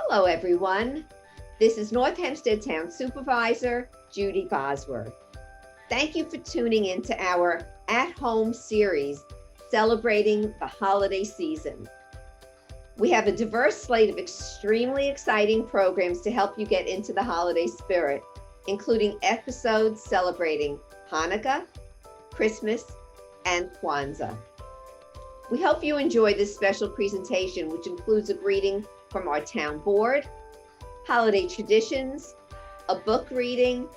Hello, everyone. This is North Hempstead Town Supervisor, Judi Bosworth. Thank you for tuning in to our at-home series celebrating the holiday season. We have a diverse slate of extremely exciting programs to help you get into the holiday spirit, including episodes celebrating Hanukkah, Christmas, and Kwanzaa. We hope you enjoy this special presentation, which includes a greeting from our town board, holiday traditions, a book reading,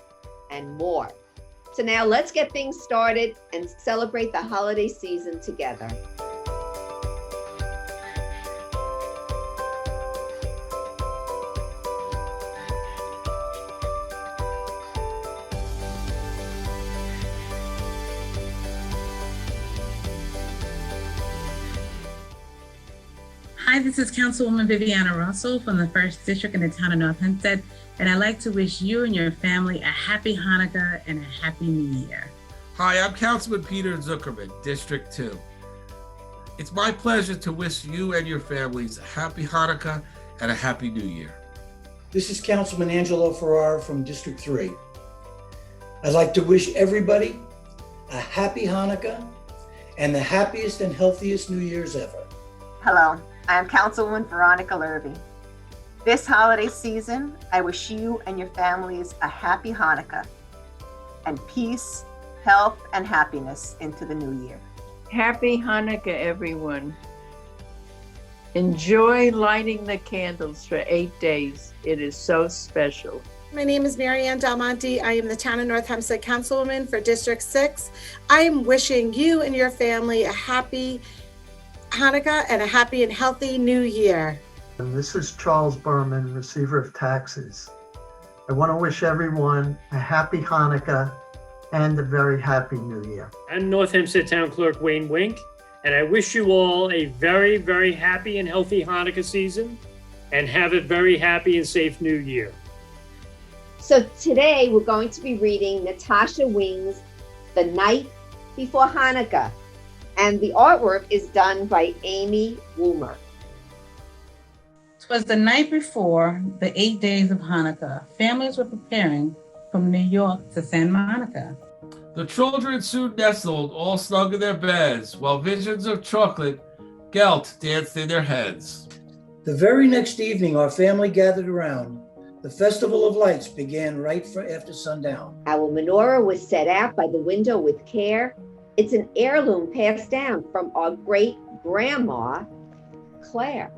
and more. So now let's get things started and celebrate the holiday season together. Hi, this is Councilwoman Viviana Russell from the 1st District in the town of North Hempstead, and I'd like to wish you and your family a happy Hanukkah and a happy New Year. Hi, I'm Councilman Peter Zuckerman, District 2. It's my pleasure to wish you and your families a happy Hanukkah and a happy New Year. This is Councilman Angelo Ferrara from District 3. I'd like to wish everybody a happy Hanukkah and the happiest and healthiest New Year's ever. Hello, I am Councilwoman Veronica Lurvy. This holiday season, I wish you and your families a happy Hanukkah and peace, health, and happiness into the new year. Happy Hanukkah, everyone. Enjoy lighting the candles for 8 days. It is so special. My name is Marianne Del Monte. I am the Town of North Hempstead Councilwoman for District 6. I am wishing you and your family a happy Hanukkah and a happy and healthy New Year. And this is Charles Berman, Receiver of Taxes. I want to wish everyone a happy Hanukkah and a very happy New Year. I'm North Hempstead Town Clerk Wayne Wink, and I wish you all a very, very happy and healthy Hanukkah season and have a very happy and safe New Year. So today we're going to be reading Natasha Wing's The Night Before Hanukkah, and the artwork is done by Amy Woomer. 'Twas the night before the 8 days of Hanukkah. Families were preparing from New York to Santa Monica. The children soon nestled, all snug in their beds, while visions of chocolate gelt danced in their heads. The very next evening, our family gathered around. The Festival of Lights began right after sundown. Our menorah was set out by the window with care. It's an heirloom passed down from our great-grandma, Claire.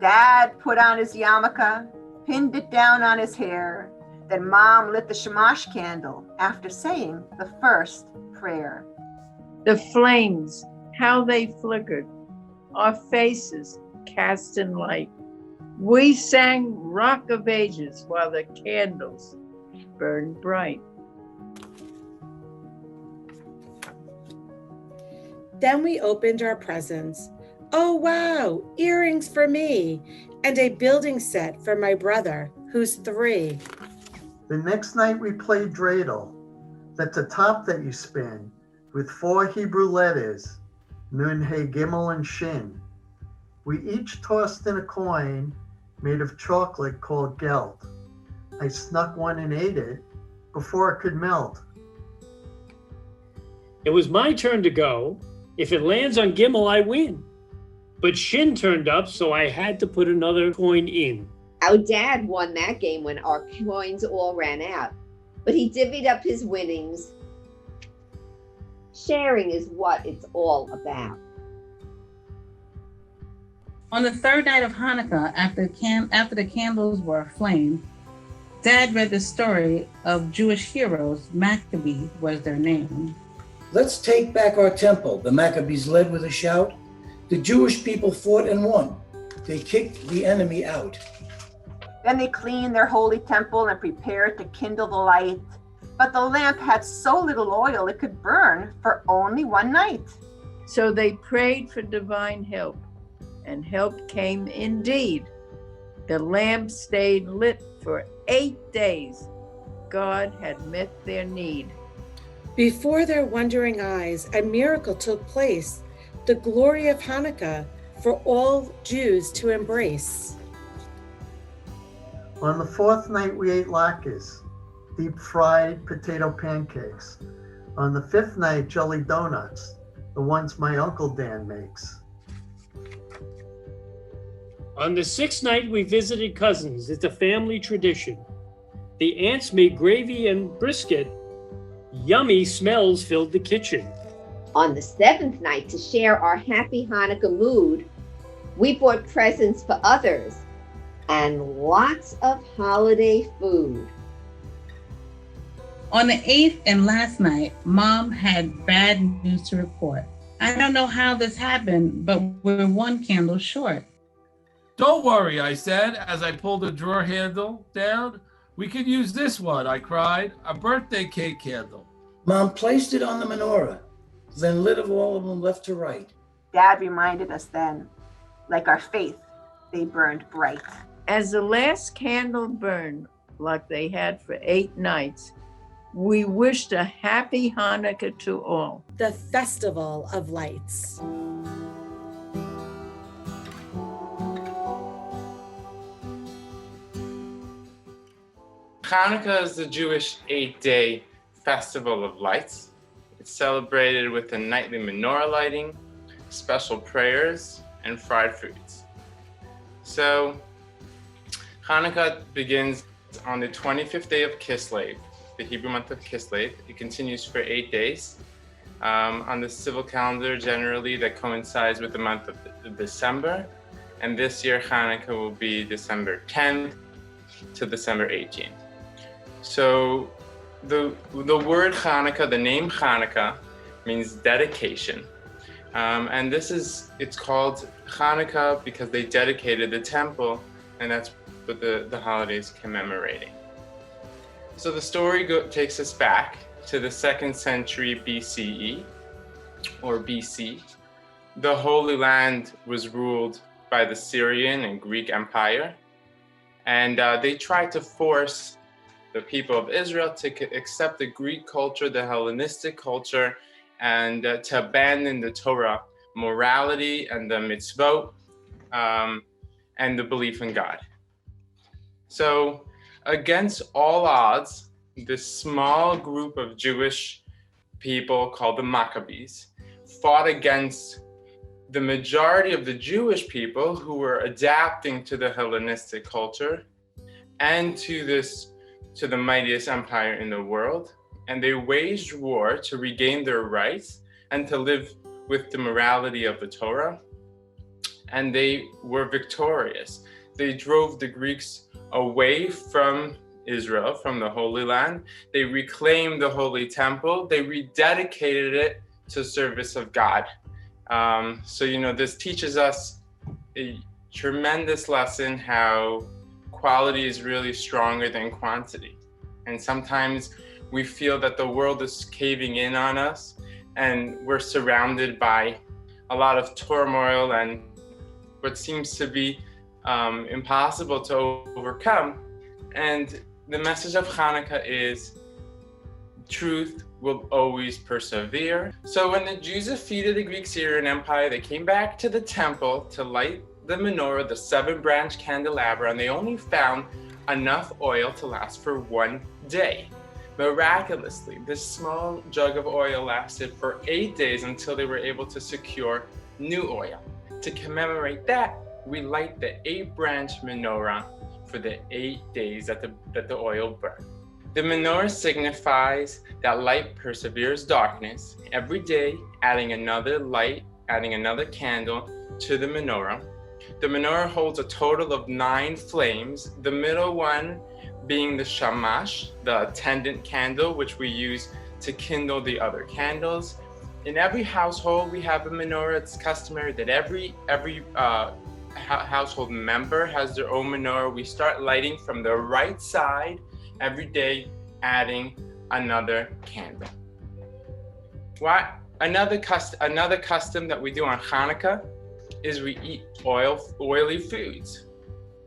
Dad put on his yarmulke, pinned it down on his hair. Then Mom lit the shamash candle after saying the first prayer. The flames, how they flickered, our faces cast in light. We sang Rock of Ages while the candles burned bright. Then we opened our presents. Oh wow, earrings for me and a building set for my brother, who's 3. The next night we played Dreidel. That's a top that you spin with 4 Hebrew letters, Nun, He, Gimel, and Shin. We each tossed in a coin made of chocolate called gelt. I snuck one and ate it before it could melt. It was my turn to go. If it lands on Gimel, I win. But Shin turned up, so I had to put another coin in. Our dad won that game when our coins all ran out, but he divvied up his winnings. Sharing is what it's all about. On the 3rd night of Hanukkah, after the candles were aflame, Dad read the story of Jewish heroes. Maccabee was their name. Let's take back our temple, the Maccabees led with a shout. The Jewish people fought and won. They kicked the enemy out. Then they cleaned their holy temple and prepared to kindle the light. But the lamp had so little oil it could burn for only one night. So they prayed for divine help, and help came indeed. The lamp stayed lit for 8 days. God had met their need. Before their wondering eyes, a miracle took place. The glory of Hanukkah for all Jews to embrace. On the fourth night, we ate latkes, deep fried potato pancakes. On the fifth night, jelly donuts, the ones my Uncle Dan makes. On the sixth night, we visited cousins. It's a family tradition. The aunts made gravy and brisket. Yummy smells filled the kitchen. On the seventh night, to share our happy Hanukkah mood, we bought presents for others and lots of holiday food. On the 8th and last night, Mom had bad news to report. I don't know how this happened, but we're one candle short. Don't worry, I said as I pulled the drawer handle down. We could use this one, I cried, a birthday cake candle. Mom placed it on the menorah, then lit of all of them left to right. Dad reminded us then, like our faith, they burned bright. As the last candle burned, like they had for 8 nights, we wished a happy Hanukkah to all. The Festival of Lights. Hanukkah is the Jewish 8-day festival of lights. It's celebrated with a nightly menorah lighting, special prayers, and fried foods. So, Hanukkah begins on the 25th day of Kislev, the Hebrew month of Kislev. It continues for 8 days. On the civil calendar, generally, that coincides with the month of December. And this year, Hanukkah will be December 10th to December 18th. So the word Hanukkah, the name Hanukkah, means dedication. And it's called Hanukkah because they dedicated the temple, and that's what the holiday is commemorating. So the story takes us back to the 2nd century BCE, or BC. The Holy Land was ruled by the Syrian and Greek Empire, and they tried to force the people of Israel to accept the Greek culture, the Hellenistic culture, and to abandon the Torah, morality, and the mitzvot, and the belief in God. So, against all odds, this small group of Jewish people called the Maccabees fought against the majority of the Jewish people who were adapting to the Hellenistic culture and to the mightiest empire in the world. And they waged war to regain their rights and to live with the morality of the Torah. And they were victorious. They drove the Greeks away from Israel, from the Holy Land. They reclaimed the Holy Temple. They rededicated it to service of God. So, this teaches us a tremendous lesson how quality is really stronger than quantity. And sometimes we feel that the world is caving in on us and we're surrounded by a lot of turmoil and what seems to be impossible to overcome. And the message of Hanukkah is truth will always persevere. So when the Jews defeated the Greek-Syrian Empire, they came back to the temple to light the menorah, the 7-branch candelabra, and they only found enough oil to last for 1 day. Miraculously, this small jug of oil lasted for 8 days until they were able to secure new oil. To commemorate that, we light the 8-branch menorah for the 8 days that the oil burned. The menorah signifies that light perseveres darkness, every day adding another light, adding another candle to the menorah. The menorah holds a total of 9 flames, the middle one being the shamash, the attendant candle, which we use to kindle the other candles. In every household, we have a menorah. It's customary that every household member has their own menorah. We start lighting from the right side every day, adding another candle. Another custom that we do on Hanukkah is we eat oily foods.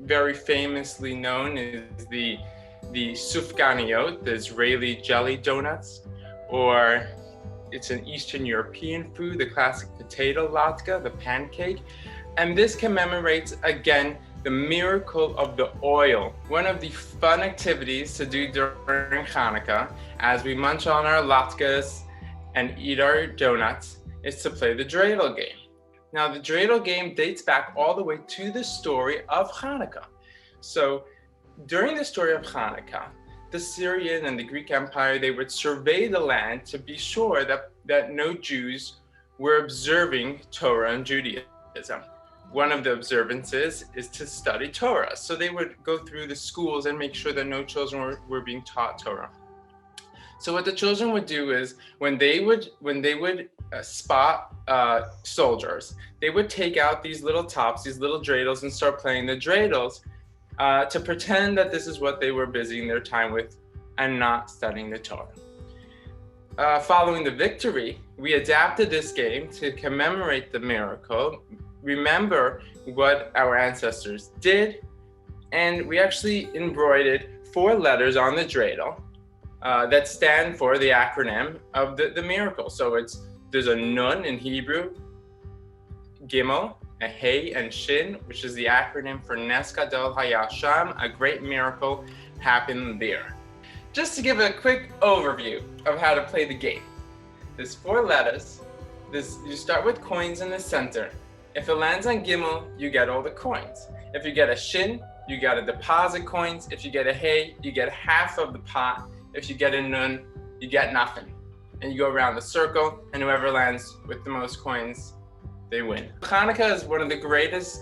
Very famously known is the sufganiyot, the Israeli jelly donuts, or it's an Eastern European food, the classic potato latke, the pancake. And this commemorates, again, the miracle of the oil. One of the fun activities to do during Hanukkah, as we munch on our latkes and eat our donuts, is to play the Dreidel Game. Now, the Dreidel Game dates back all the way to the story of Hanukkah. So during the story of Hanukkah, the Syrian and the Greek Empire, they would survey the land to be sure that no Jews were observing Torah and Judaism. One of the observances is to study Torah. So they would go through the schools and make sure that no children were being taught Torah. So what the children would do is when they would spot soldiers, they would take out these little tops, these little dreidels, and start playing the dreidels to pretend that this is what they were busying their time with and not studying the Torah. Following the victory, we adapted this game to commemorate the miracle, remember what our ancestors did, and we actually embroidered 4 letters on the dreidel that stand for the acronym of the miracle. So there's a nun in Hebrew, Gimel, a Hey, and Shin, which is the acronym for Nes Gadol Hayasham, a great miracle happened there. Just to give a quick overview of how to play the game. There's 4 letters. You start with coins in the center. If it lands on Gimel, you get all the coins. If you get a Shin, you got to deposit coins. If you get a Hey, you get half of the pot. If you get a Nun, you get nothing. And you go around the circle, and whoever lands with the most coins, they win. Hanukkah is one of the greatest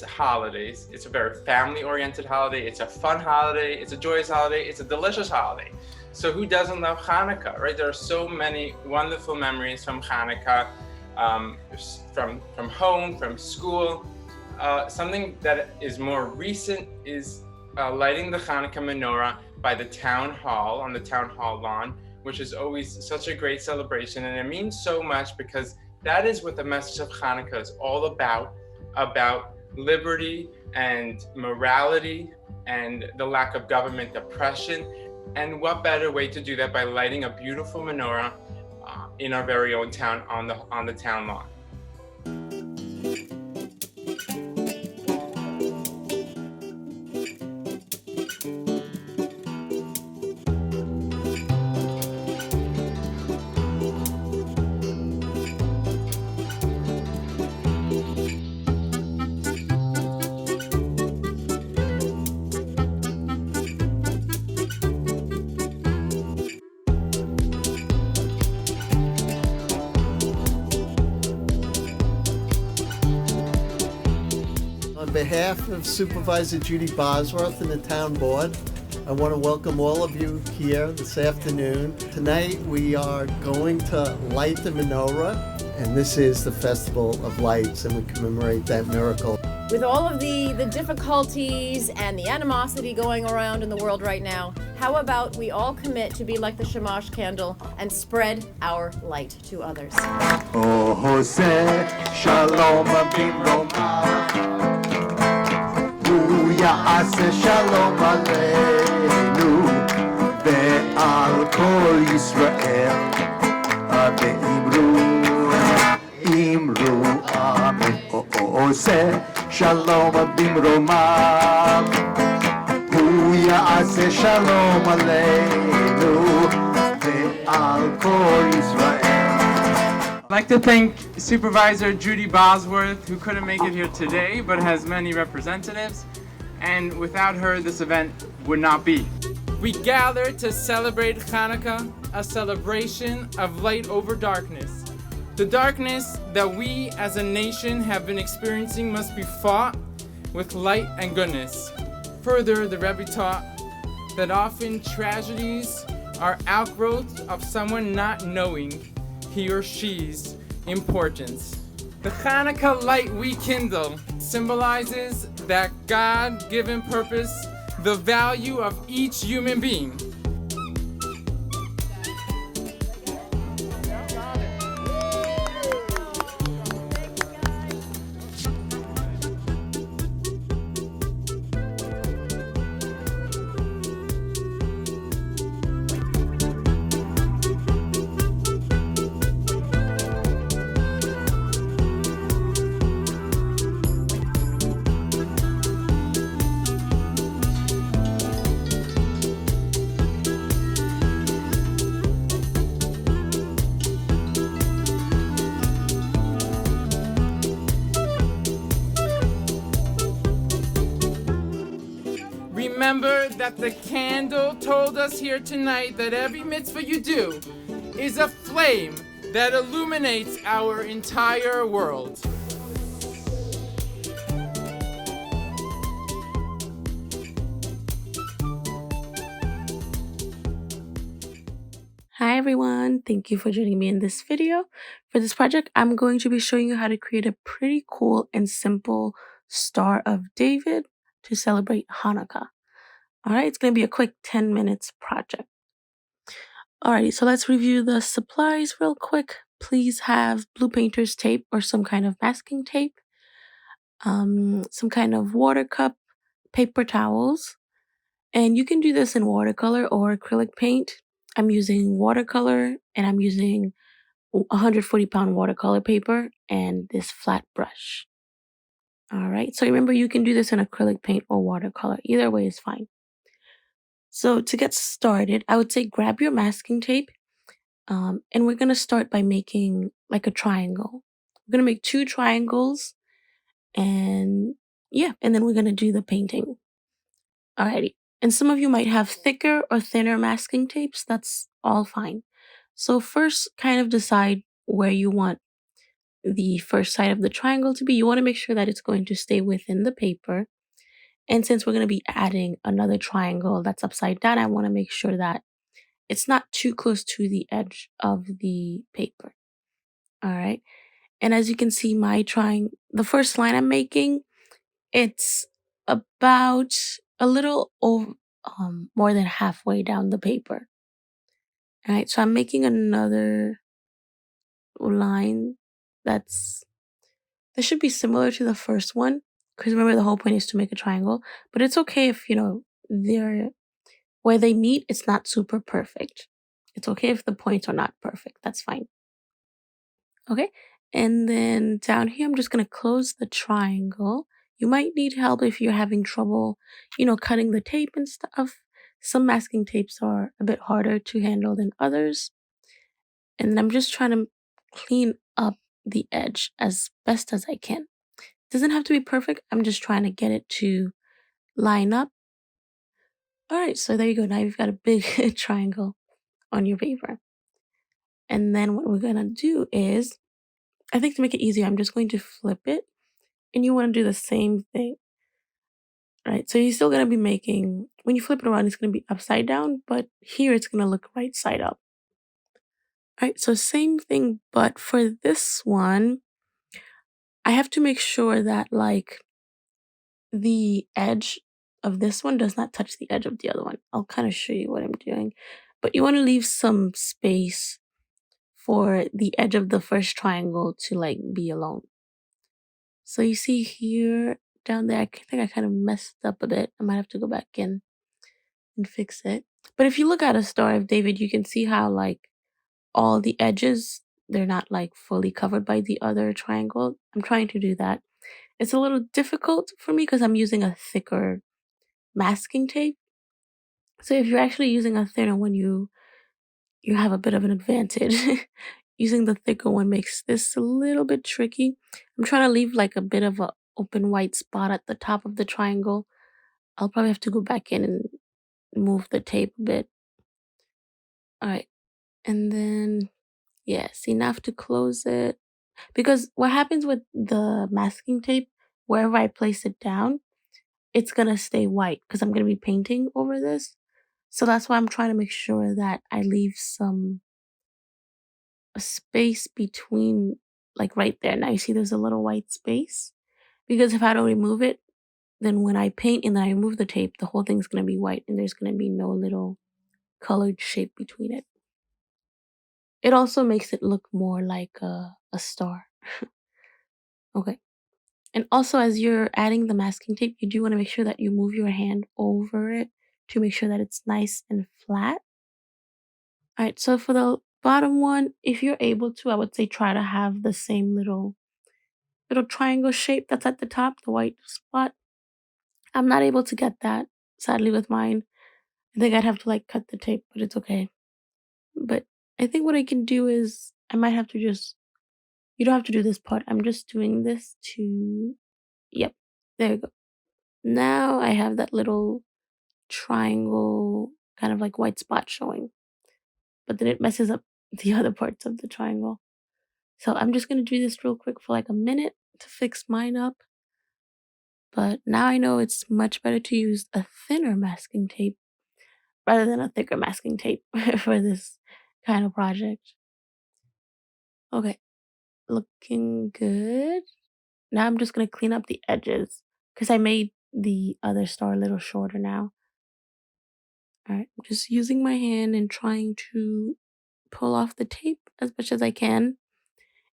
holidays. It's a very family-oriented holiday. It's a fun holiday. It's a joyous holiday. It's a delicious holiday. So who doesn't love Hanukkah, right? There are so many wonderful memories from Hanukkah, from home, from school. Something that is more recent is lighting the Hanukkah menorah by the town hall, on the town hall lawn, which is always such a great celebration. And it means so much because that is what the message of Hanukkah is all about liberty and morality and the lack of government oppression. And what better way to do that by lighting a beautiful menorah in our very own town on the town lawn. On behalf of Supervisor Judi Bosworth and the town board, I want to welcome all of you here this afternoon. Tonight we are going to light the menorah, and this is the Festival of Lights, and we commemorate that miracle. With all of the difficulties and the animosity going around in the world right now, how about we all commit to be like the Shamash candle and spread our light to others. Oh, Jose, Shalom Abimroma. יעשה שלום עלינו ועל כל ישראל ואמרו אמן עושה שלום במרומיו הוא יעשה שלום עלינו ועל כל ישראל. I'd like to thank Supervisor Judi Bosworth, who couldn't make it here today, but has many representatives. And without her, this event would not be. We gather to celebrate Hanukkah, a celebration of light over darkness. The darkness that we as a nation have been experiencing must be fought with light and goodness. Further, the Rebbe taught that often tragedies are outgrowths of someone not knowing he or she's importance. The Hanukkah light we kindle symbolizes that God-given purpose, the value of each human being. remember that the candle told us here tonight that every mitzvah you do is a flame that illuminates our entire world. Hi everyone, thank you for joining me in this video. For this project, I'm going to be showing you how to create a pretty cool and simple Star of David to celebrate Hanukkah. Alright, it's going to be a quick 10 minutes project. Alrighty, so let's review the supplies real quick. Please have blue painter's tape or some kind of masking tape, some kind of water cup, paper towels, and you can do this in watercolor or acrylic paint. I'm using watercolor and I'm using 140-pound watercolor paper and this flat brush. Alright, so remember you can do this in acrylic paint or watercolor. Either way is fine. So to get started, I would say grab your masking tape and we're going to start by making like a triangle. We're going to make 2 triangles and then we're going to do the painting. Alrighty. And some of you might have thicker or thinner masking tapes. That's all fine. So first, kind of decide where you want the first side of the triangle to be. You want to make sure that it's going to stay within the paper. And since we're going to be adding another triangle that's upside down, I want to make sure that it's not too close to the edge of the paper. Alright. And as you can see, the first line I'm making, it's about a little over, more than halfway down the paper. Alright, so I'm making another line that should be similar to the first one, because remember the whole point is to make a triangle, but it's okay if, where they meet, it's not super perfect. It's okay if the points are not perfect. That's fine. Okay, and then down here, I'm just going to close the triangle. You might need help if you're having trouble, cutting the tape and stuff. Some masking tapes are a bit harder to handle than others. And then I'm just trying to clean up the edge as best as I can. It doesn't have to be perfect. I'm just trying to get it to line up. All right, so there you go. Now you've got a big triangle on your paper. And then what we're going to do is, I think to make it easier, I'm just going to flip it. And you want to do the same thing. Right, so you're still going to be making, when you flip it around, it's going to be upside down, but here it's going to look right side up. All right, so same thing, but for this one, I have to make sure that the edge of this one does not touch the edge of the other one. I'll kind of show you what I'm doing. But you want to leave some space for the edge of the first triangle to be alone. So you see here, down there, I think I kind of messed up a bit. I might have to go back in and fix it. But if you look at a Star of David, you can see how all the edges, they're not fully covered by the other triangle. I'm trying to do that. It's a little difficult for me because I'm using a thicker masking tape. So if you're actually using a thinner one, you have a bit of an advantage. Using the thicker one makes this a little bit tricky. I'm trying to leave a bit of a open white spot at the top of the triangle. I'll probably have to go back in and move the tape a bit. All right. And then, see, now I have to close it. Because what happens with the masking tape, wherever I place it down, it's going to stay white because I'm going to be painting over this. So that's why I'm trying to make sure that I leave some space between, right there. Now you see there's a little white space. Because if I don't remove it, then when I paint and then I remove the tape, the whole thing's going to be white and there's going to be no little colored shape between it. It also makes it look more like a star. Okay. And also, as you're adding the masking tape, you do want to make sure that you move your hand over it to make sure that it's nice and flat. All right, so for the bottom one, if you're able to, I would say try to have the same little triangle shape that's at the top, the white spot. I'm not able to get that, sadly, with mine. I think I'd have to cut the tape, but it's okay. But I think what I can do is I might have to you don't have to do this part. I'm just doing this to, yep, there you go. Now I have that little triangle kind of like white spot showing, but then it messes up the other parts of the triangle. So I'm just going to do this real quick for like a minute to fix mine up. But now I know it's much better to use a thinner masking tape rather than a thicker masking tape for this kind of project. Okay, looking good. Now I'm just going to clean up the edges because I made the other star a little shorter now. All right, I'm just using my hand and trying to pull off the tape as much as I can.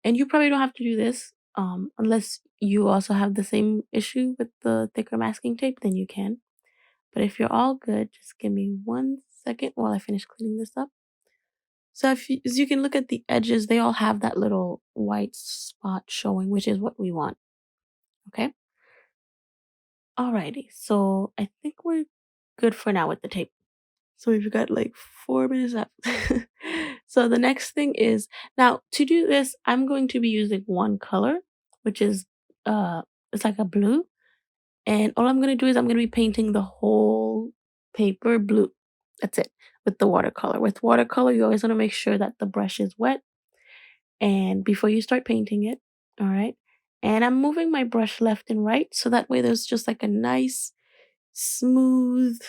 And you probably don't have to do this unless you also have the same issue with the thicker masking tape, then you can. But if you're all good, just give me 1 second while I finish cleaning this up. So as you can look at the edges, they all have that little white spot showing, which is what we want. Okay? Alrighty, so I think we're good for now with the tape. So we've got like 4 minutes left. So the next thing is, now to do this, I'm going to be using one color, which is it's like a blue. And all I'm gonna do is I'm gonna be painting the whole paper blue. That's it. With the watercolor. With watercolor, you always wanna make sure that the brush is wet and before you start painting it. All right. And I'm moving my brush left and right so that way there's just like a nice smooth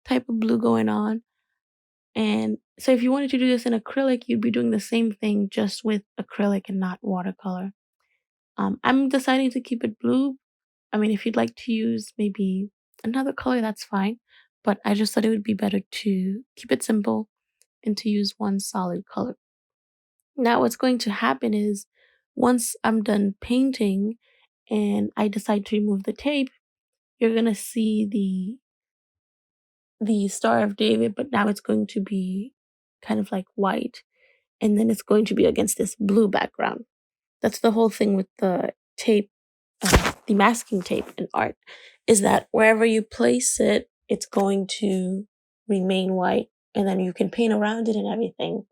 type of blue going on. And so if you wanted to do this in acrylic, you'd be doing the same thing just with acrylic and not watercolor. I'm deciding to keep it blue. I mean, if you'd like to use maybe another color, that's fine. But I just thought it would be better to keep it simple and to use one solid color. Now, what's going to happen is once I'm done painting and I decide to remove the tape, you're going to see the Star of David, but now it's going to be kind of like white. And then it's going to be against this blue background. That's the whole thing with the tape, the masking tape in art, is that wherever you place it, it's going to remain white. And then you can paint around it and everything.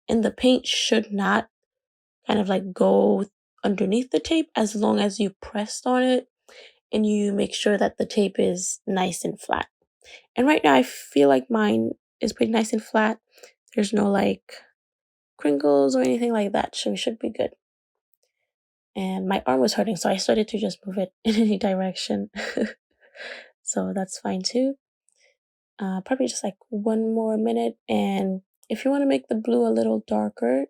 And the paint should not kind of like go underneath the tape as long as you pressed on it and you make sure that the tape is nice and flat. And right now I feel like mine is pretty nice and flat. There's no like crinkles or anything like that, so we should be good. And my arm was hurting, so I started to just move it in any direction. So that's fine too. Probably just like 1 more minute. And if you want to make the blue a little darker,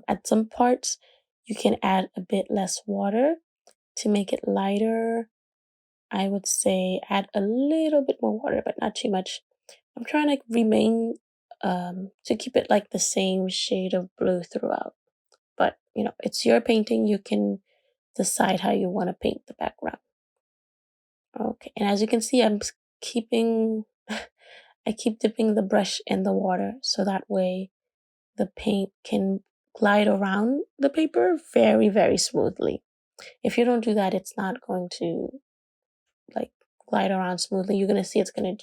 at some parts, you can add a bit less water to make it lighter. I would say add a little bit more water, but not too much. I'm trying to remain, to keep it like the same shade of blue throughout. But, you know, it's your painting. You can decide how you want to paint the background. Okay, and as you can see, I keep dipping the brush in the water so that way the paint can glide around the paper very, very smoothly. If you don't do that, it's not going to like glide around smoothly. You're gonna see it's gonna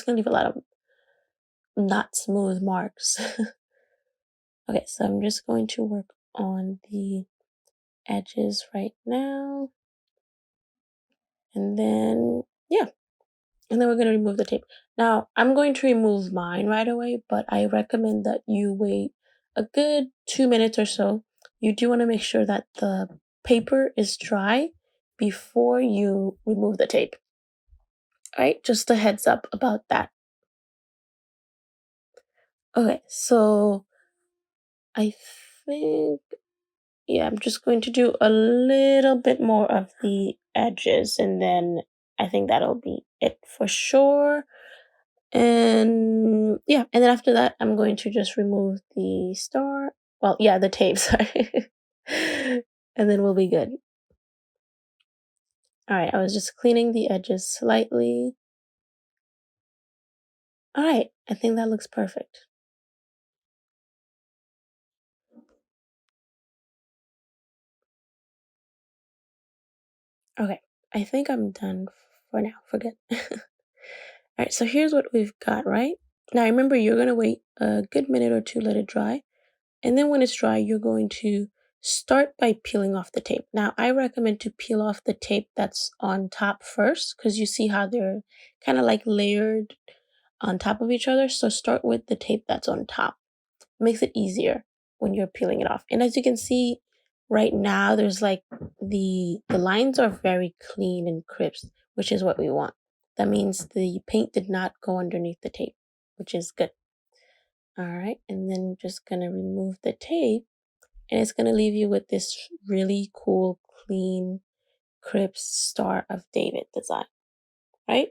leave a lot of not smooth marks. Okay, so I'm just going to work on the edges right now. And then, yeah. And then we're going to remove the tape. Now, I'm going to remove mine right away, but I recommend that you wait a good 2 minutes or so. You do want to make sure that the paper is dry before you remove the tape. All right, just a heads up about that. Okay, so I think, yeah, I'm just going to do a little bit more of the edges, and then I think that'll be it for sure. And yeah, and then after that, I'm going to just remove the star. Well, yeah, the tape, sorry. And then we'll be good. All right, I was just cleaning the edges slightly. All right, I think that looks perfect. Okay, I think I'm done for now. Forget. All right, so here's what we've got, right? Now remember, you're going to wait a good minute or two, let it dry. And then when it's dry, you're going to start by peeling off the tape. Now, I recommend to peel off the tape that's on top first because you see how they're kind of like layered on top of each other. So start with the tape that's on top. It makes it easier when you're peeling it off. And as you can see right now, there's like the lines are very clean and crisp, which is what we want. That means the paint did not go underneath the tape, which is good. All right, and then I'm just gonna remove the tape, and it's gonna leave you with this really cool, clean, crisp Star of David design, right?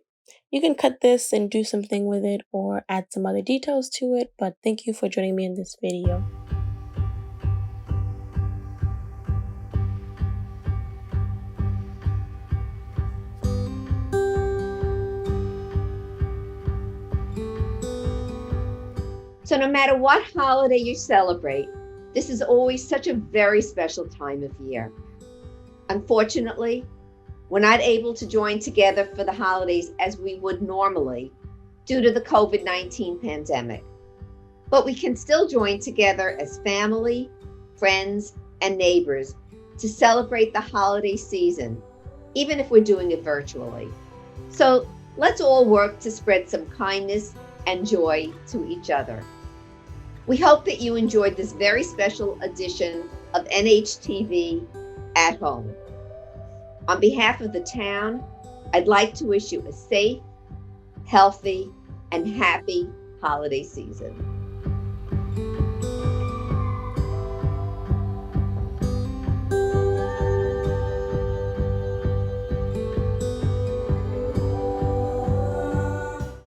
You can cut this and do something with it or add some other details to it, but thank you for joining me in this video. So no matter what holiday you celebrate, this is always such a very special time of year. Unfortunately, we're not able to join together for the holidays as we would normally due to the COVID-19 pandemic. But we can still join together as family, friends, and neighbors to celebrate the holiday season, even if we're doing it virtually. So let's all work to spread some kindness and joy to each other. We hope that you enjoyed this very special edition of NHTV at Home. On behalf of the town, I'd like to wish you a safe, healthy, and happy holiday season.